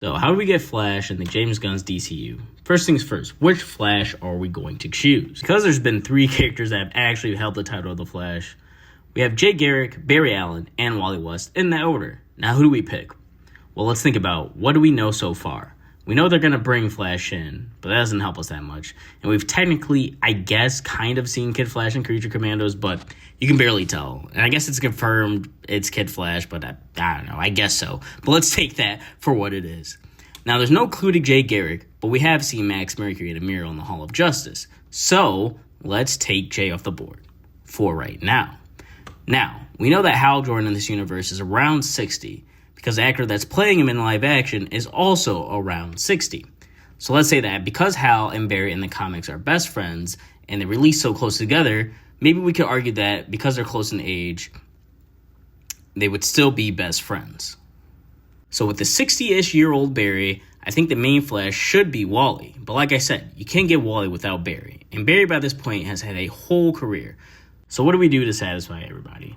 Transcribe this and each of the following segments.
So how do we get Flash in the James Gunn's DCU? First things first, which Flash are we going to choose? Because there's been 3 characters that have actually held the title of the Flash, we have Jay Garrick, Barry Allen, and Wally West in that order. Now who do we pick? Well, let's think about what do we know so far. We know they're going to bring Flash in, but that doesn't help us that much. And we've technically, I guess, kind of seen Kid Flash and Creature Commandos, but you can barely tell. And I guess it's confirmed it's Kid Flash, but I don't know. I guess so. But let's take that for what it is. Now, there's no clue to Jay Garrick, but we have seen Max Mercury at a mural in the Hall of Justice. So let's take Jay off the board for right now. Now, we know that Hal Jordan in this universe is around 60, because the actor that's playing him in live action is also around 60. So let's say that because Hal and Barry in the comics are best friends and they release so close together, maybe we could argue that because they're close in age, they would still be best friends. So with the 60-ish year old Barry, I think the main Flash should be Wally. But like I said, you can't get Wally without Barry. And Barry by this point has had a whole career. So what do we do to satisfy everybody?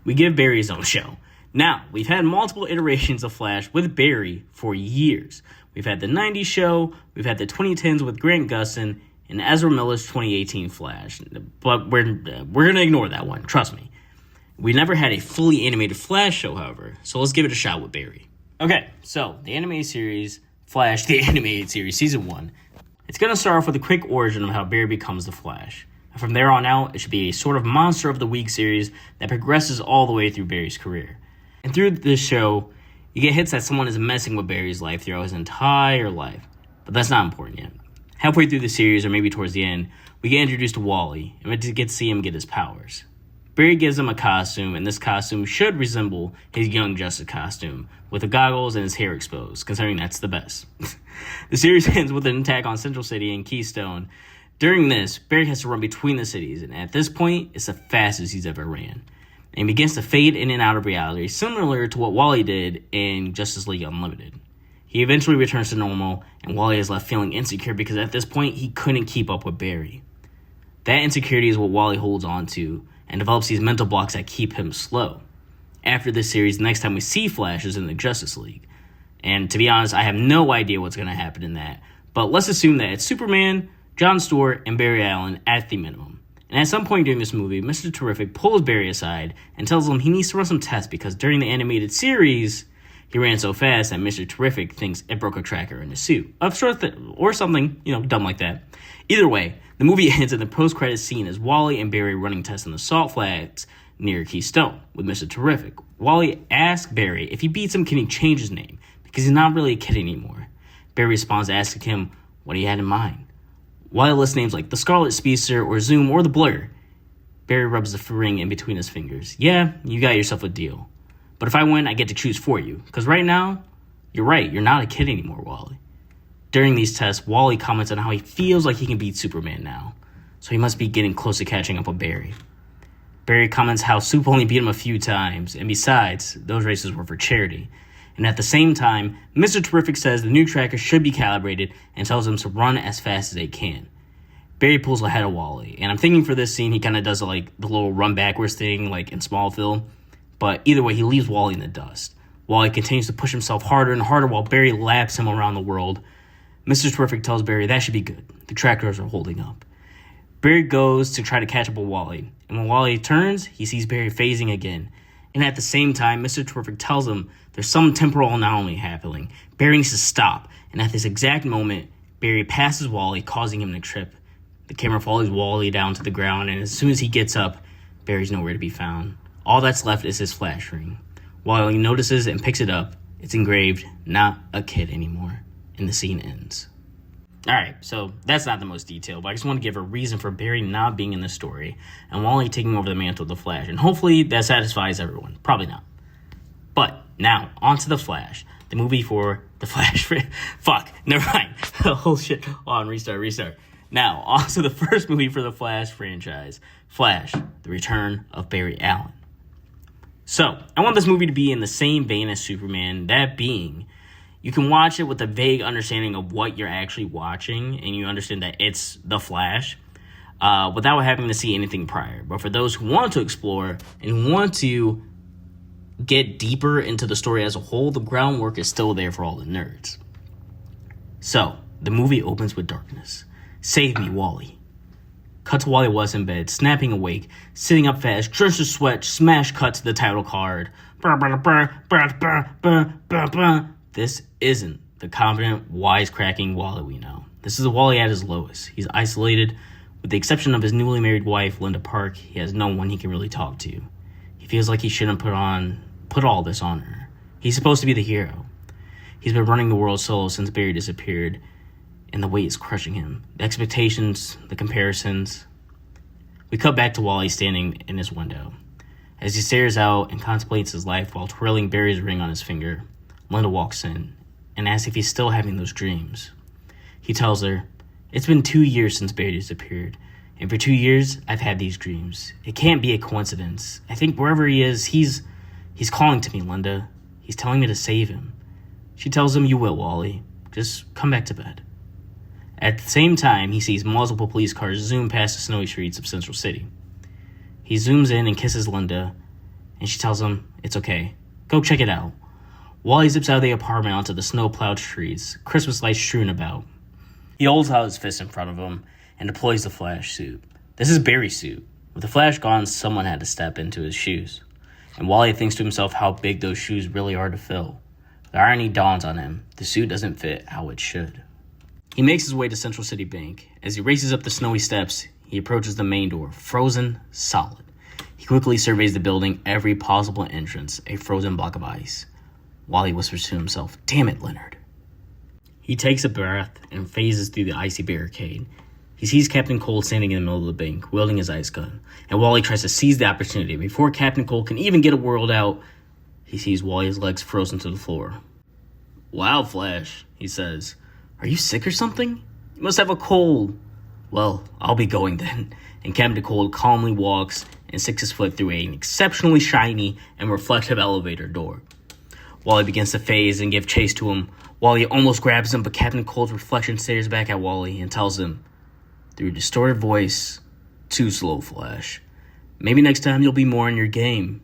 We give Barry his own show. Now, we've had multiple iterations of Flash with Barry for years. We've had the 90s show, we've had the 2010s with Grant Gustin, and Ezra Miller's 2018 Flash. But we're going to ignore that one, trust me. We never had a fully animated Flash show, however, so let's give it a shot with Barry. Okay, so the animated series, Flash, the animated series, Season 1. It's going to start off with a quick origin of how Barry becomes the Flash. And from there on out, it should be a sort of Monster of the Week series that progresses all the way through Barry's career. And through this show, you get hints that someone is messing with Barry's life throughout his entire life. But that's not important yet. Halfway through the series, or maybe towards the end, we get introduced to Wally, and we get to see him get his powers. Barry gives him a costume, and this costume should resemble his Young Justice costume, with the goggles and his hair exposed, considering that's the best. The series ends with an attack on Central City and Keystone. During this, Barry has to run between the cities, and at this point, it's the fastest he's ever ran. And begins to fade in and out of reality, similar to what Wally did in Justice League Unlimited. He eventually returns to normal, and Wally is left feeling insecure because at this point, he couldn't keep up with Barry. That insecurity is what Wally holds on to, and develops these mental blocks that keep him slow. After this series, the next time we see Flash is in the Justice League. And to be honest, I have no idea what's going to happen in that, but let's assume that it's Superman, Jon Stewart, and Barry Allen at the minimum. And at some point during this movie, Mr. Terrific pulls Barry aside and tells him he needs to run some tests because during the animated series, he ran so fast that Mr. Terrific thinks it broke a tracker in his suit. Or something, dumb like that. Either way, the movie ends in the post-credits scene as Wally and Barry running tests on the salt flats near Keystone with Mr. Terrific. Wally asks Barry if he beats him, can he change his name? Because he's not really a kid anymore. Barry responds asking him what he had in mind. Wally lists names like the Scarlet Speedster or Zoom or the Blur. Barry rubs the ring in between his fingers. Yeah, you got yourself a deal. But if I win, I get to choose for you. Because right now, you're right, you're not a kid anymore, Wally. During these tests, Wally comments on how he feels like he can beat Superman now. So he must be getting close to catching up with Barry. Barry comments how Soup only beat him a few times. And besides, those races were for charity. And at the same time, Mr. Terrific says the new tracker should be calibrated and tells him to run as fast as they can. Barry pulls ahead of Wally, and I'm thinking for this scene he kind of does the little run backwards thing like in Smallville, but either way he leaves Wally in the dust. Wally continues to push himself harder and harder while Barry laps him around the world. Mr. Terrific tells Barry that should be good, the trackers are holding up. Barry goes to try to catch up with Wally, and when Wally turns, he sees Barry phasing again. And at the same time, Mr. Terrific tells him there's some temporal anomaly happening. Barry needs to stop. And at this exact moment, Barry passes Wally, causing him to trip. The camera follows Wally down to the ground, and as soon as he gets up, Barry's nowhere to be found. All that's left is his Flash ring. Wally notices and picks it up. It's engraved, not a kid anymore. And the scene ends. Alright, so that's not the most detailed, but I just want to give a reason for Barry not being in the story and Wally taking over the mantle of the Flash. And hopefully that satisfies everyone. Probably not. But now, on to the Flash. The movie for the Flash. Fuck, never mind. Oh shit. On, restart. Now, on to the first movie for the Flash franchise. Flash, The Return of Barry Allen. So, I want this movie to be in the same vein as Superman, that being, you can watch it with a vague understanding of what you're actually watching, and you understand that it's The Flash, without having to see anything prior. But for those who want to explore and want to get deeper into the story as a whole, the groundwork is still there for all the nerds. So, the movie opens with darkness. Save me, Wally. Cut to Wally West in bed, snapping awake, sitting up fast, drenched in sweat, smash cut to the title card. This isn't the confident, wisecracking Wally we know. This is a Wally at his lowest. He's isolated. With the exception of his newly married wife, Linda Park, he has no one he can really talk to. He feels like he shouldn't put all this on her. He's supposed to be the hero. He's been running the world solo since Barry disappeared, and the weight is crushing him. The expectations, the comparisons. We cut back to Wally standing in his window. As he stares out and contemplates his life while twirling Barry's ring on his finger, Linda walks in and asks if he's still having those dreams. He tells her, "It's been 2 years since Barry disappeared, and for 2 years, I've had these dreams. It can't be a coincidence. I think wherever he is, he's calling to me, Linda. He's telling me to save him." She tells him, "You will, Wally. Just come back to bed." At the same time, he sees multiple police cars zoom past the snowy streets of Central City. He zooms in and kisses Linda, and she tells him, "It's okay. Go check it out." Wally zips out of the apartment onto the snow-plowed streets, Christmas lights strewn about. He holds out his fist in front of him and deploys the Flash suit. This is Barry's suit. With the Flash gone, someone had to step into his shoes. And Wally thinks to himself how big those shoes really are to fill. The irony dawns on him. The suit doesn't fit how it should. He makes his way to Central City Bank. As he races up the snowy steps, he approaches the main door, frozen solid. He quickly surveys the building, every possible entrance, a frozen block of ice. Wally whispers to himself, "Damn it, Leonard." He takes a breath and phases through the icy barricade. He sees Captain Cold standing in the middle of the bank, wielding his ice gun, and Wally tries to seize the opportunity. Before Captain Cold can even get a word out, he sees Wally's legs frozen to the floor. "Wow, Flash," he says. "Are you sick or something? You must have a cold." "Well, I'll be going then." And Captain Cold calmly walks and sticks his foot through an exceptionally shiny and reflective elevator door. Wally begins to phase and give chase to him. Wally almost grabs him, but Captain Cold's reflection stares back at Wally and tells him, through a distorted voice, "Too slow, Flash. Maybe next time you'll be more on your game."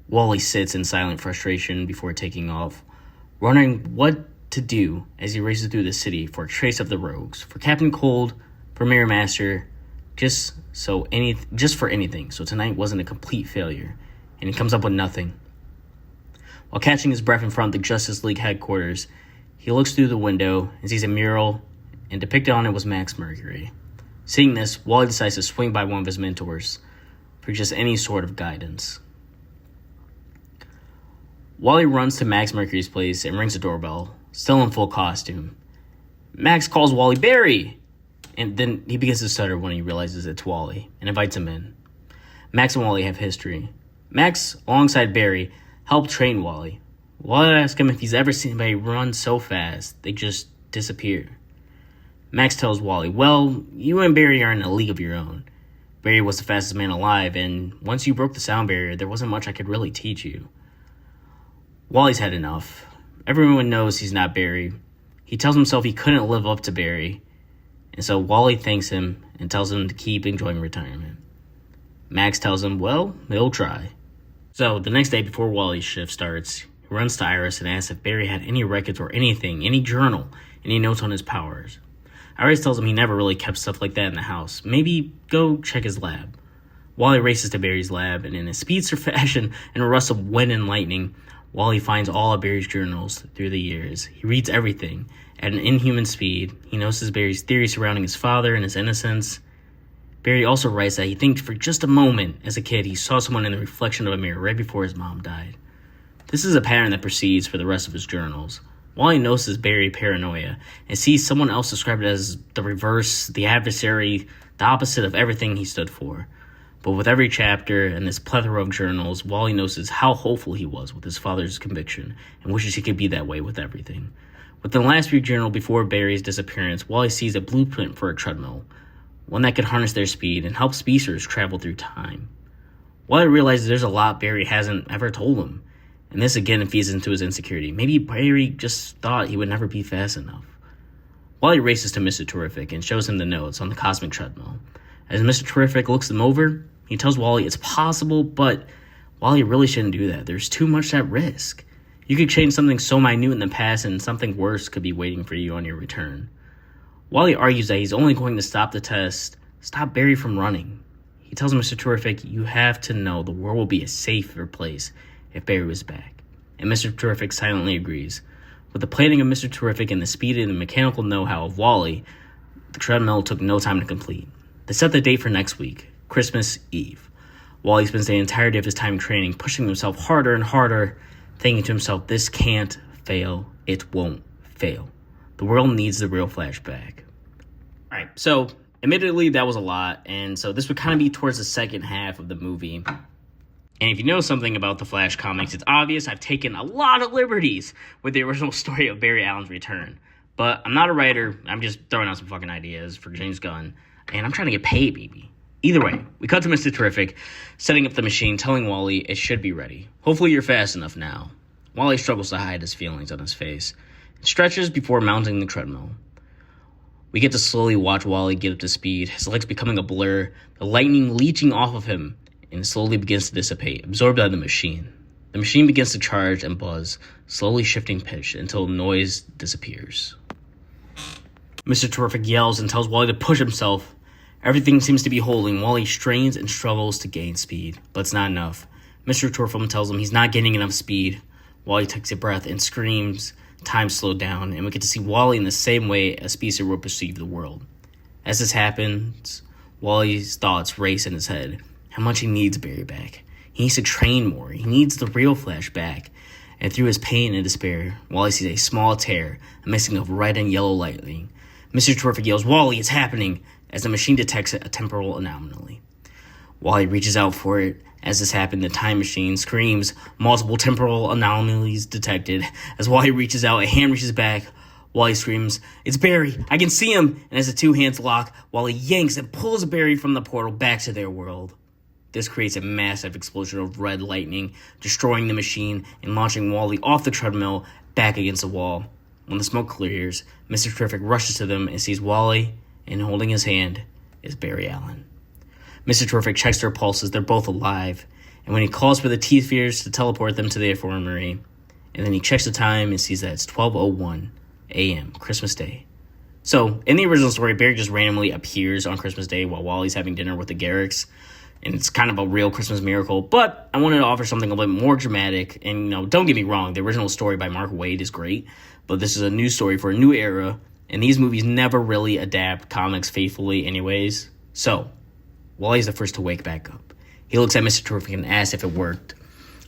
Wally sits in silent frustration before taking off, wondering what to do as he races through the city for a trace of the rogues. For Captain Cold, for Mirror Master, just for anything. So tonight wasn't a complete failure, and he comes up with nothing. While catching his breath in front of the Justice League headquarters, he looks through the window and sees a mural, and depicted on it was Max Mercury. Seeing this, Wally decides to swing by one of his mentors for just any sort of guidance. Wally runs to Max Mercury's place and rings the doorbell, still in full costume. Max calls Wally Barry, and then he begins to stutter when he realizes it's Wally and invites him in. Max and Wally have history. Max, alongside Barry, helped train Wally. Wally asks him if he's ever seen anybody run so fast they just disappear. Max tells Wally, "Well, you and Barry are in a league of your own. Barry was the fastest man alive, and once you broke the sound barrier, there wasn't much I could really teach you." Wally's had enough. Everyone knows he's not Barry. He tells himself he couldn't live up to Barry, and so Wally thanks him and tells him to keep enjoying retirement. Max tells him, well, he'll try. So, the next day before Wally's shift starts, he runs to Iris and asks if Barry had any records or anything, any journal, any notes on his powers. Iris tells him he never really kept stuff like that in the house. Maybe go check his lab. Wally races to Barry's lab, and in a speedster fashion and a rush of wind and lightning, Wally finds all of Barry's journals through the years. He reads everything at an inhuman speed. He notices Barry's theories surrounding his father and his innocence. Barry also writes that he thinks for just a moment as a kid he saw someone in the reflection of a mirror right before his mom died. This is a pattern that proceeds for the rest of his journals. Wally notices Barry paranoia and sees someone else described as the reverse, the adversary, the opposite of everything he stood for. But with every chapter and this plethora of journals, Wally notices how hopeful he was with his father's conviction and wishes he could be that way with everything. Within the last few journals before Barry's disappearance, Wally sees a blueprint for a treadmill, one that could harness their speed and help speedsters travel through time. Wally realizes there's a lot Barry hasn't ever told him, and this again feeds into his insecurity. Maybe Barry just thought he would never be fast enough. Wally races to Mr. Terrific and shows him the notes on the cosmic treadmill. As Mr. Terrific looks them over, he tells Wally it's possible, but Wally really shouldn't do that. There's too much at risk. You could change something so minute in the past and something worse could be waiting for you on your return. Wally argues that he's only going to stop the test, stop Barry from running. He tells Mr. Terrific, you have to know the world will be a safer place if Barry was back. And Mr. Terrific silently agrees. With the planning of Mr. Terrific and the speed and the mechanical know-how of Wally, the treadmill took no time to complete. They set the date for next week, Christmas Eve. Wally spends the entirety of his time training, pushing himself harder and harder, thinking to himself, this can't fail, it won't fail. The world needs the real Flash back. Alright, so admittedly that was a lot, and so this would kind of be towards the second half of the movie. And if you know something about the Flash comics, it's obvious I've taken a lot of liberties with the original story of Barry Allen's return. But I'm not a writer, I'm just throwing out some fucking ideas for James Gunn, and I'm trying to get paid, baby. Either way, we cut to Mr. Terrific, setting up the machine, telling Wally it should be ready. Hopefully you're fast enough now. Wally struggles to hide his feelings on his face, and stretches before mounting the treadmill. We get to slowly watch Wally get up to speed, his legs becoming a blur, the lightning leeching off of him, and slowly begins to dissipate, absorbed by the machine. The machine begins to charge and buzz, slowly shifting pitch until noise disappears. Mr. Terrific yells and tells Wally to push himself. Everything seems to be holding. Wally strains and struggles to gain speed, but it's not enough. Mr. Terrific tells him he's not getting enough speed. Wally takes a breath and screams. Time slowed down, and we get to see Wally in the same way a speedster would perceive the world. As this happens, Wally's thoughts race in his head. How much he needs Barry back. He needs to train more. He needs the real Flash back. And through his pain and despair, Wally sees a small tear, a mixing of red and yellow lightning. Mr. Terrific yells, Wally, it's happening, as the machine detects a temporal anomaly. Wally reaches out for it. As this happened, the time machine screams, multiple temporal anomalies detected. As Wally reaches out, a hand reaches back. Wally screams, it's Barry, I can see him! And as the two hands lock, Wally yanks and pulls Barry from the portal back to their world. This creates a massive explosion of red lightning, destroying the machine and launching Wally off the treadmill back against the wall. When the smoke clears, Mr. Terrific rushes to them and sees Wally, and holding his hand is Barry Allen. Mr. Terrific checks their pulses, they're both alive, and when he calls for the T-Spheres to teleport them to the infirmary, and then he checks the time and sees that it's 12:01 a.m., Christmas Day. So, in the original story, Barry just randomly appears on Christmas Day while Wally's having dinner with the Garricks, and it's kind of a real Christmas miracle, but I wanted to offer something a little bit more dramatic, and, don't get me wrong, the original story by Mark Waid is great, but this is a new story for a new era, and these movies never really adapt comics faithfully anyways. So, Wally's the first to wake back up. He looks at Mr. Terrific and asks if it worked.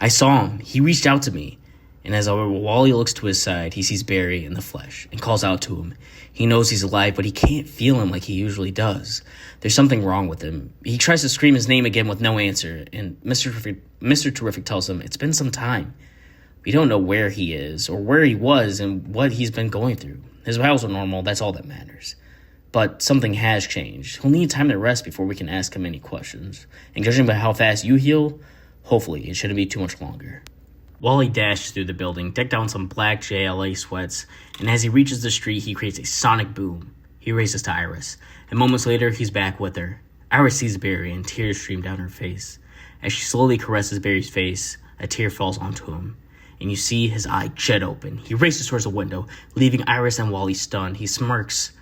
I saw him. He reached out to me. And as Wally looks to his side, he sees Barry in the flesh and calls out to him. He knows he's alive, but he can't feel him like he usually does. There's something wrong with him. He tries to scream his name again with no answer, and Mr. Terrific tells him it's been some time. We don't know where he is or where he was and what he's been going through. His vitals are normal, that's all that matters. But something has changed. He'll need time to rest before we can ask him any questions. And judging by how fast you heal, hopefully it shouldn't be too much longer. Wally dashes through the building, decked out in some black JLA sweats, and as he reaches the street, he creates a sonic boom. He races to Iris, and moments later, he's back with her. Iris sees Barry, and tears stream down her face. As she slowly caresses Barry's face, a tear falls onto him, and you see his eye jet open. He races towards the window, leaving Iris and Wally stunned. He smirks.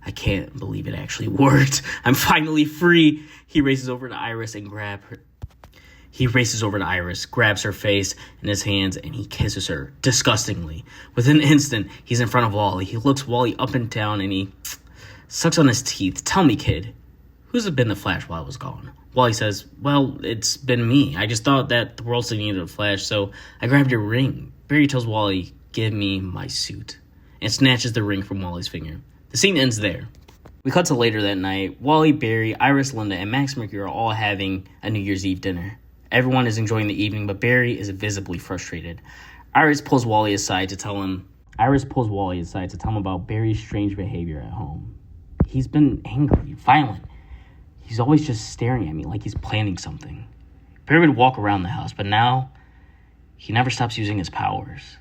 I can't believe it actually worked. I'm finally free. He races over to Iris and grabs her face in his hands, and he kisses her disgustingly. Within an instant, he's in front of Wally. He looks Wally up and down, and he sucks on his teeth. Tell me, kid, who's been the Flash while I was gone? Wally says, well, it's been me. I just thought that the world still needed a Flash, so I grabbed your ring. Barry tells Wally, give me my suit, and snatches the ring from Wally's finger. The scene ends there. We cut to later that night. Wally, Barry, Iris, Linda, and Max Mercury are all having a New Year's Eve dinner. Everyone is enjoying the evening, but Barry is visibly frustrated. Iris pulls Wally aside to tell him about Barry's strange behavior at home. He's been angry, violent. He's always just staring at me like he's planning something. Barry would walk around the house, but now he never stops using his powers.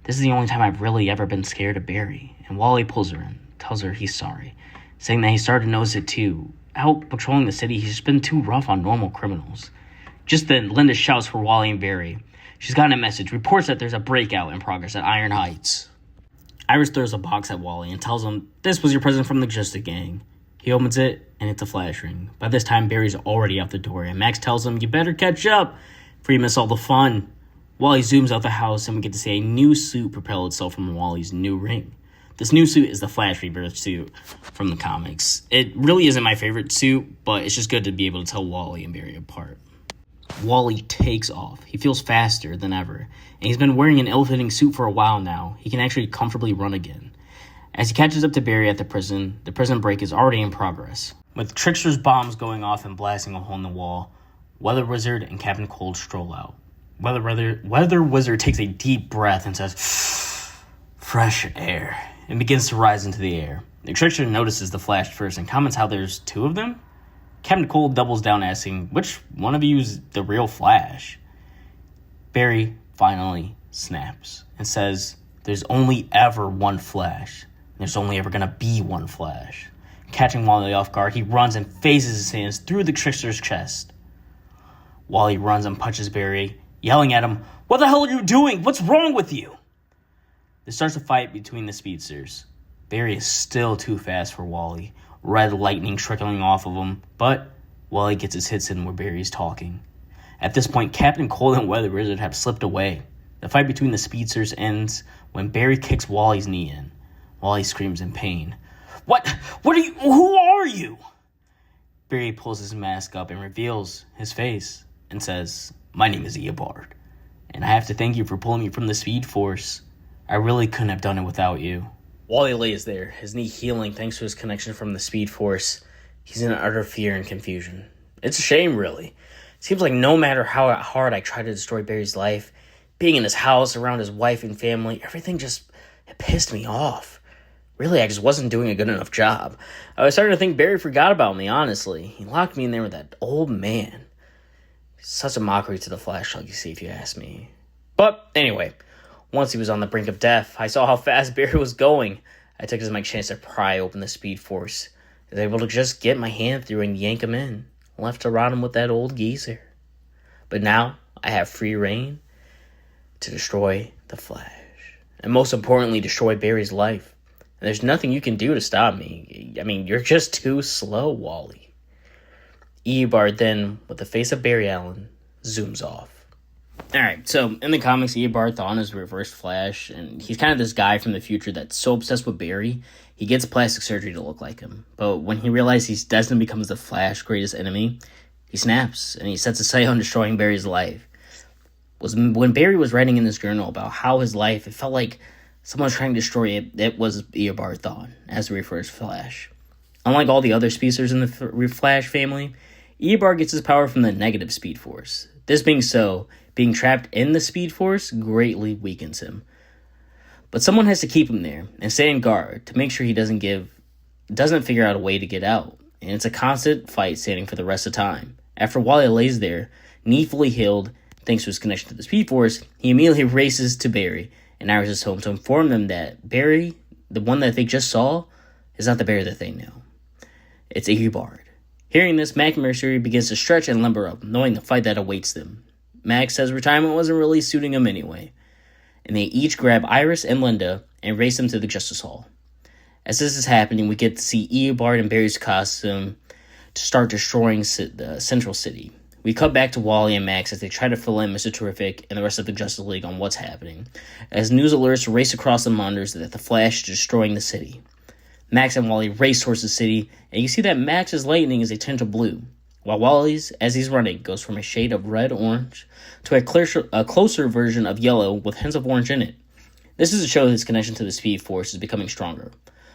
This is the only time I've really ever been scared of Barry. And Wally pulls her in, tells her he's sorry, saying that he started to notice it too. Out patrolling the city, he's just been too rough on normal criminals. Just then, Linda shouts for Wally and Barry. She's gotten a message. Reports that there's a breakout in progress at Iron Heights. Iris throws a box at Wally and tells him, "This was your present from the Justice Gang." He opens it, and it's a flash ring. By this time, Barry's already out the door, and Max tells him, "You better catch up, for you miss all the fun." Wally zooms out the house, and we get to see a new suit propel itself from Wally's new ring. This new suit is the Flash Rebirth suit from the comics. It really isn't my favorite suit, but it's just good to be able to tell Wally and Barry apart. Wally takes off. He feels faster than ever, and he's been wearing an ill-fitting suit for a while now. He can actually comfortably run again. As he catches up to Barry at the prison break is already in progress. With Trickster's bombs going off and blasting a hole in the wall, Weather Wizard and Captain Cold stroll out. Weather Wizard takes a deep breath and says, "Fresh air," and begins to rise into the air. The Trickster notices the Flash first and comments how there's two of them. Captain Cold doubles down, asking, "Which one of you is the real Flash?" Barry finally snaps and says, "There's only ever one Flash. There's only ever gonna be one Flash." Catching Wally off guard, he runs and phases his hands through the Trickster's chest. Wally runs and punches Barry, yelling at him, "What the hell are you doing? What's wrong with you?" There starts a fight between the speedsters. Barry is still too fast for Wally, red lightning trickling off of him, but Wally gets his hits in where Barry's talking. At this point, Captain Cold and Weather Wizard have slipped away. The fight between the speedsters ends when Barry kicks Wally's knee in. Wally screams in pain. What are you? Who are you?" Barry pulls his mask up and reveals his face and says, "My name is Eobard, and I have to thank you for pulling me from the Speed Force. I really couldn't have done it without you." Wally lays there, his knee healing thanks to his connection from the Speed Force. He's in utter fear and confusion. It's a shame, really. It seems like no matter how hard I try to destroy Barry's life, being in his house, around his wife and family, everything it pissed me off. Really, I just wasn't doing a good enough job. I was starting to think Barry forgot about me, honestly. He locked me in there with that old man. Such a mockery to the Flash, like you see, if you ask me. But anyway, once he was on the brink of death, I saw how fast Barry was going. I took it as my chance to pry open the Speed Force. I was able to just get my hand through and yank him in, left to rot him with that old geezer. But now, I have free reign to destroy the Flash. And most importantly, destroy Barry's life. And there's nothing you can do to stop me. I mean, you're just too slow, Wally. Eobard then, with the face of Barry Allen, zooms off. Alright, so in the comics, Eobard Thawne is Reverse Flash, and he's kind of this guy from the future that's so obsessed with Barry, he gets plastic surgery to look like him. But when he realizes he's destined to become the Flash's greatest enemy, he snaps, and he sets a sight on destroying Barry's life. When Barry was writing in his journal about how his life, it felt like someone was trying to destroy it. It was Eobard Thawne as the Reverse Flash. Unlike all the other speedsters in the Flash family, Eobard gets his power from the negative Speed Force. This being so, being trapped in the Speed Force greatly weakens him. But someone has to keep him there and stay on guard to make sure he doesn't figure out a way to get out. And it's a constant fight standing for the rest of time. After Wally lays there, knee fully healed, thanks to his connection to the Speed Force, he immediately races to Barry and Iris' home to inform them that Barry, the one that they just saw, is not the Barry that they know. It's Eobard. Hearing this, Mac and Mercury begins to stretch and limber up, knowing the fight that awaits them. Mac says retirement wasn't really suiting him anyway, and they each grab Iris and Linda and race them to the Justice Hall. As this is happening, we get to see Eobard in Barry's costume to start destroying the Central City. We cut back to Wally and Max as they try to fill in Mr. Terrific and the rest of the Justice League on what's happening, as news alerts race across the monitors that the Flash is destroying the city. Max and Wally race towards the city, and you see that Max's lightning is a tint of blue, while Wally's, as he's running, goes from a shade of red-orange to a closer version of yellow with hints of orange in it. This is to show his connection to the Speed Force is becoming stronger,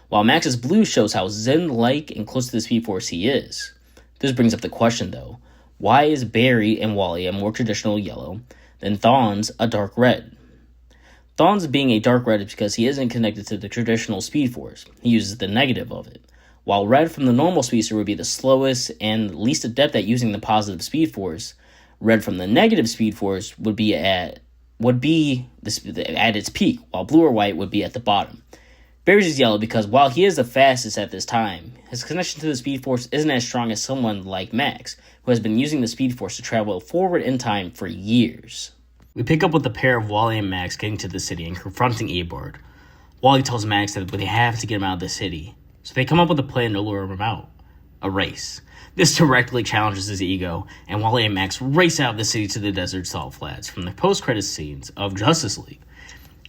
while Max's blue shows how zen-like and close to the Speed Force he is. This brings up the question, though. Why is Barry and Wally a more traditional yellow than Thawne's a dark red? Thawne's being a dark red is because he isn't connected to the traditional Speed Force. He uses the negative of it. While red from the normal speedster would be the slowest and least adept at using the positive Speed Force, red from the negative Speed Force would be at its peak, while blue or white would be at the bottom. Barry's is yellow because while he is the fastest at this time, his connection to the Speed Force isn't as strong as someone like Max, who has been using the Speed Force to travel forward in time for years. We pick up with a pair of Wally and Max getting to the city and confronting Eobard. Wally tells Max that they have to get him out of the city, so they come up with a plan to lure him out. A race. This directly challenges his ego, and Wally and Max race out of the city to the desert salt flats from the post-credits scenes of Justice League.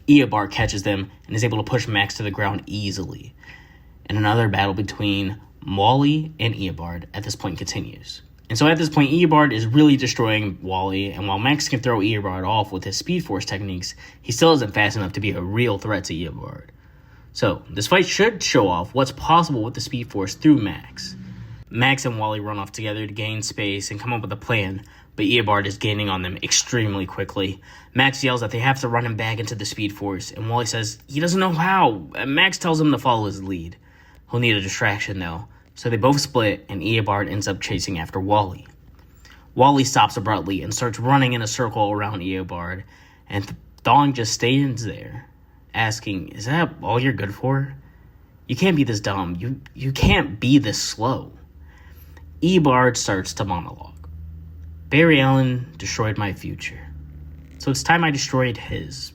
Eobard catches them and is able to push Max to the ground easily. And another battle between Wally and Eobard at this point continues. And so at this point, Eobard is really destroying Wally, and while Max can throw Eobard off with his Speed Force techniques, he still isn't fast enough to be a real threat to Eobard. So, this fight should show off what's possible with the Speed Force through Max. Max and Wally run off together to gain space and come up with a plan, but Eobard is gaining on them extremely quickly. Max yells that they have to run him back into the Speed Force, and Wally says he doesn't know how. Max tells him to follow his lead. He'll need a distraction though, so they both split, and Eobard ends up chasing after Wally. Wally stops abruptly and starts running in a circle around Eobard, and Thong just stands there, asking, "Is that all you're good for? You can't be this dumb. You can't be this slow." Eobard starts to monologue. "Barry Allen destroyed my future, so it's time I destroyed his.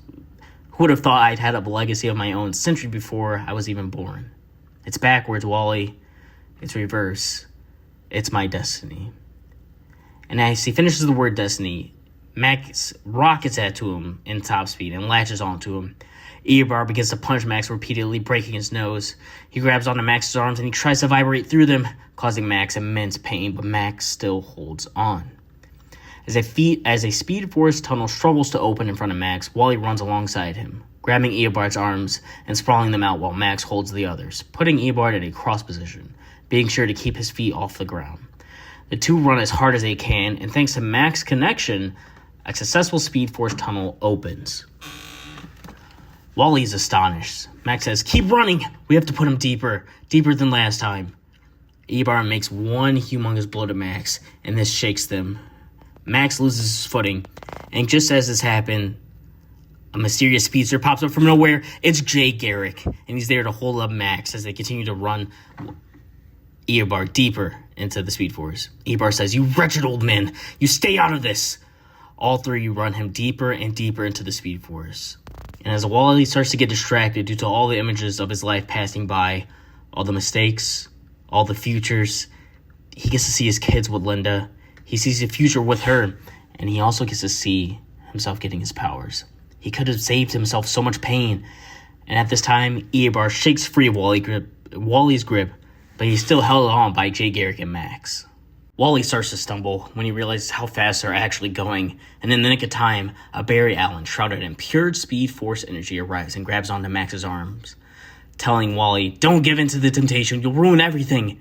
Who would have thought I'd had a legacy of my own a century before I was even born? It's backwards, Wally. It's reverse. It's my destiny." And as he finishes the word destiny, Max rockets at to him in top speed and latches onto him. Eobard begins to punch Max repeatedly, breaking his nose. He grabs onto Max's arms and he tries to vibrate through them, causing Max immense pain, but Max still holds on. As a Speed Force tunnel struggles to open in front of Max, Wally runs alongside him, grabbing Eobard's arms and sprawling them out while Max holds the others, putting Eobard in a cross position, being sure to keep his feet off the ground. The two run as hard as they can, and thanks to Max's connection, a successful Speed Force tunnel opens. Wally is astonished. Max says, "Keep running! We have to put him deeper than last time." Eobard makes one humongous blow to Max, and this shakes them. Max loses his footing, and just as this happened, a mysterious speedster pops up from nowhere. It's Jay Garrick, and he's there to hold up Max as they continue to run Eobard deeper into the Speed Force. Eobard says, "You wretched old man, you stay out of this." All three run him deeper and deeper into the Speed Force. And as Wally starts to get distracted due to all the images of his life passing by, all the mistakes, all the futures, he gets to see his kids with Linda. He sees a future with her, and he also gets to see himself getting his powers. He could have saved himself so much pain. And at this time, Eobard shakes free of Wally's grip, but he's still held on by Jay Garrick and Max. Wally starts to stumble when he realizes how fast they're actually going, and in the nick of time, a Barry Allen shrouded in pure Speed Force energy arrives and grabs onto Max's arms, telling Wally, "Don't give in to the temptation, you'll ruin everything."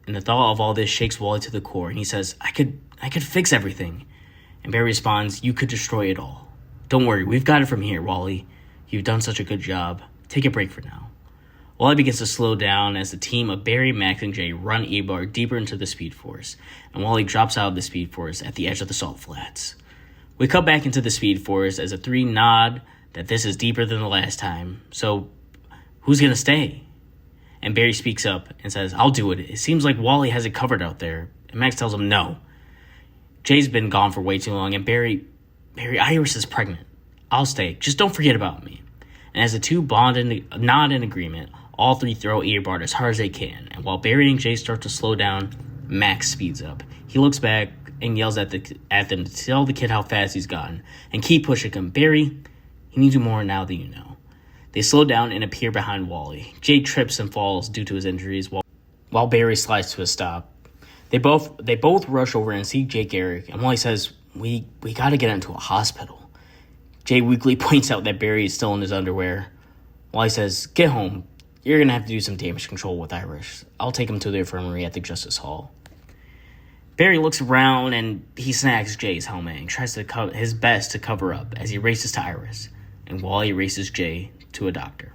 And the thought of all this shakes Wally to the core, and he says, I could fix everything." And Barry responds, "You could destroy it all. Don't worry, we've got it from here, Wally. You've done such a good job. Take a break for now." Wally begins to slow down as the team of Barry, Max, and Jay run Eobard deeper into the Speed Force, and Wally drops out of the Speed Force at the edge of the salt flats. We cut back into the Speed Force as the three nod that this is deeper than the last time, so who's going to stay? And Barry speaks up and says, "I'll do it. It seems like Wally has it covered out there." And Max tells him no. Jay's been gone for way too long, and Barry, Iris is pregnant. "I'll stay. Just don't forget about me." And as the two nod in agreement, all three throw Eobard as hard as they can, and while Barry and Jay start to slow down, Max speeds up. He looks back and yells at them to tell the kid how fast he's gotten, and keep pushing him. "Barry, he needs you more now than you know." They slow down and appear behind Wally. Jay trips and falls due to his injuries, while Barry slides to a stop. They both rush over and see Jay Garrick, and Wally says, we gotta get into a hospital." Jay weakly points out that Barry is still in his underwear. Wally says, "Get home. You're going to have to do some damage control with Iris. I'll take him to the infirmary at the Justice Hall." Barry looks around and he snags Jay's helmet and tries to his best to cover up as he races to Iris, and Wally races Jay to a doctor.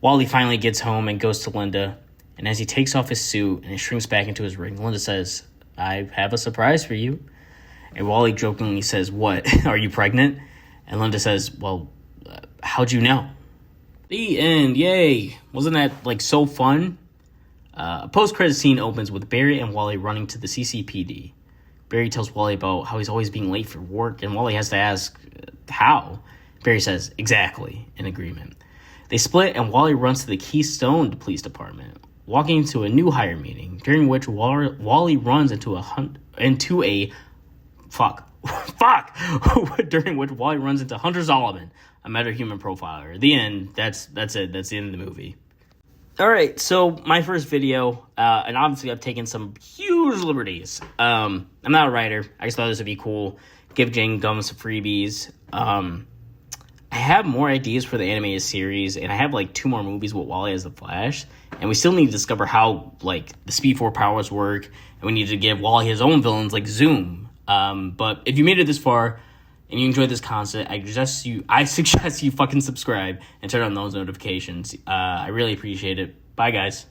Wally finally gets home and goes to Linda, and as he takes off his suit and shrinks back into his ring, Linda says, "I have a surprise for you." And Wally jokingly says, "What? Are you pregnant?" And Linda says, "Well, how'd you know?" The end. Yay. Wasn't that, so fun? A post-credit scene opens with Barry and Wally running to the CCPD. Barry tells Wally about how he's always being late for work, and Wally has to ask, how? Barry says, exactly, in agreement. They split, and Wally runs to the Keystone Police Department, walking into a new hire meeting, during which Wally runs into during which Wally runs into Hunter Zolomon, a metahuman profiler. The end. That's it. That's the end of the movie. All right, so my first video, and obviously I've taken some huge liberties. I'm not a writer. I just thought this would be cool. Give Jane Gum some freebies. I have more ideas for the animated series, and I have like 2 more movies with Wally as the Flash, and we still need to discover how like the Speed 4 powers work, and we need to give Wally his own villains like Zoom. But if you made it this far and you enjoyed this content, I suggest you fucking subscribe and turn on those notifications. I really appreciate it. Bye, guys.